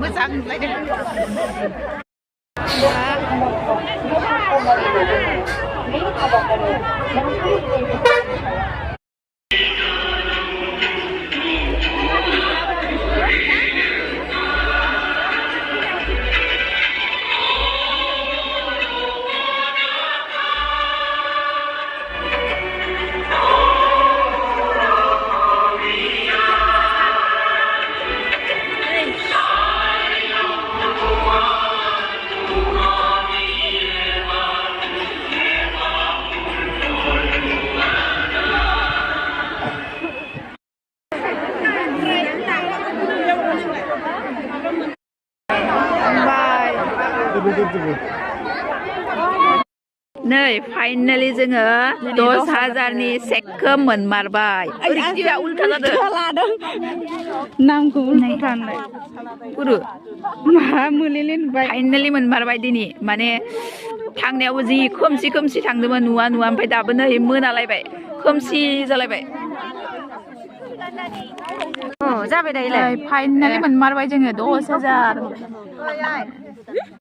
मोजां लायदों नै फाइनालि जोङो 10,000नि चेकखौ मोनमारबाय रिजुआ उल्था जादों नामखौ उल्था गुरु मा मोलेले नुबाय फाइनालि मोनमारबाय दिनै माने थांनायावबो जि खोमसि थांदोंमोन नुवा ओमफ्राय दाबो नै मोनालायबाय खोमसि जालायबाय जाबाय दायोलाय फाइनालि मोनमारबाय जोङो 10,000